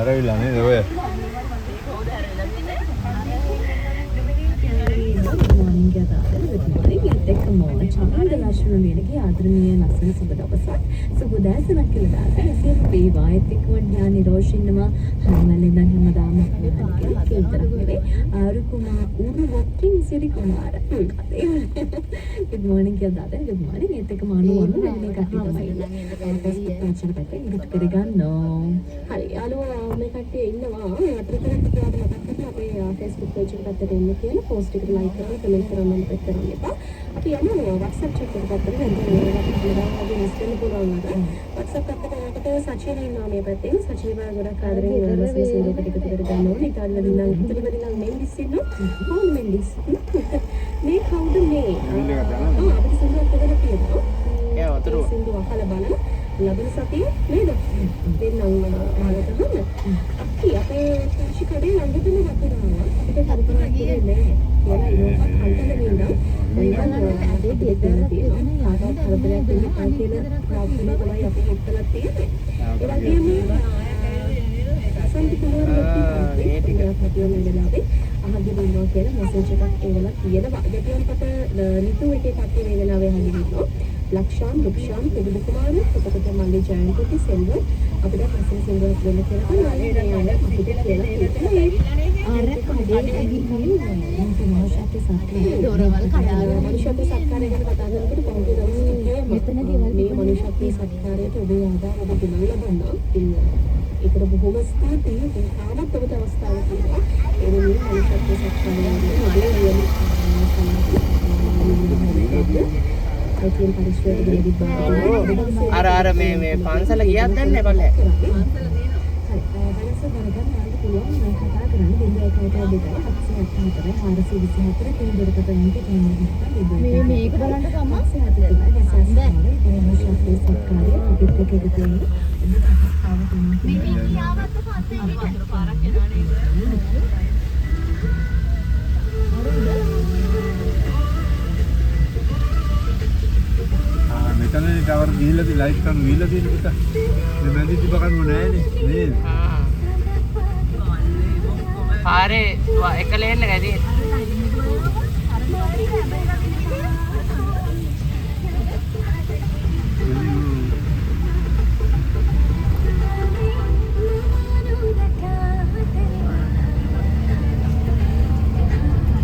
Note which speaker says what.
Speaker 1: හැරවිලා නේද ඔය?
Speaker 2: චන්ද්‍ර ලක්ෂණ වේලගේ ආදරණීය ලස්සන සුබ දවසක් සුබ දැසනක් කියලා දාලා එසේ වේවා එතිකවන් ඥාන නිරෝෂින්නවා හැමවැල් ඉඳන් හැමදාම කියලා විතරක් නෙවෙයි ආරුකුමා උරුවක්කින් සිරි කුමාර good morning කියලා දාලා good morning ඒත් එක මානු වන්න මේ කට්ටිය තමයි Facebook page එකට ඉදිරි කරගන්නවා හරි යාළුවා මේ කට්ටිය ඉන්නවා අතරතරට කියලා මතක් කරලා අපේ Facebook page එකට පැත්තට එන්න කියලා post එකට like කරලා comment කරන්න මතක් කරන්න එපා අපි යනවා WhatsApp chat එකට පැත්තට දැන් ඒකට බලනවා ඉස්සෙල්ලා පුළුවන් නේද WhatsApp එකට යනකොට සචින ඉන්නවා මේ පැත්තේ සචින බා ගොඩක් ආදරෙන් ඉන්නවා සීසීලකට එකතු කරගෙන යනවා ඉතාලියෙන් ඉන්නවා ඉතාලියෙන් ඉන්නවා මෙන්ඩිස් ඉන්නවා ඕන් මෙන්ඩිස් මේ කවුද මේ අපිට සින්දුවක් දෙන්න තියෙනවා ඒ වතුර සින්දුව අහලා බලන්න ලබන සතිය නේද දෙන්නම් ආවතහම අපි අපේ ශිකඩේ ළඟටම වතුරනවා අපිට හරියට කියන්නේ කියලා ඒක කන්ටද වෙනවා ඒ දෙන්න තියෙනවා ආදාත් හතරක් දෙන්න කියලා ප්‍රාප්තිය තමයි අපි එක්කලා තියෙන්නේ ඒ වගේම සම්පූර්ණ ඒ ටික හදියම වෙලාවේ අහගෙන ඉන්නවා කියලා මෙසේජ් එකක් එවලා තියෙනවා ගැටියන්කට නිතු එකේ කට්ටිය මේ වෙලාවේ අහගෙන ඉන්නවා ලක්ෂාන් දුක්ෂාන් පිළිදු කුමාර එතකොට මල්ලි ජයන්ති සෙල්ව අපිට ප්‍රශ්න සෙල්වක් දෙන්න කියලා තමයි අපිට කියලා ආරක හදේ මනුෂ්‍යත්ව සත්කාරය දොරවල් කඩාගෙන මනුෂ්‍යත්ව සත්කාරය ගැන කතා කරනකොට පොඩි දවසක මෙතනදී මේ මනුෂ්‍යත්ව සත්කාරයට ඔබේ ආදාය ඔබ ගුණ ලබනවා ඒකට බොහොම ස්තුතියි ඒ තාමත් ඔබට අවස්ථාවක් තියෙනවා ඒ වෙනුවෙන් මනුෂ්‍යත්ව සත්කාරය ඔබේ
Speaker 3: අර මේ පන්සල ගියත් දැන් නැහැ බලන්න.
Speaker 2: මේ මේක බලන්න කමක්
Speaker 1: මෙතනනේ ටවර් ගිහිල්ලාදී ලයිට් කන් ගිහිල්ලා තියෙන පුත. මේ මැදි තිබ කනුව නෑනේ නේද?
Speaker 3: පාරේ එක ලේන් එකයි තියෙන්නේ.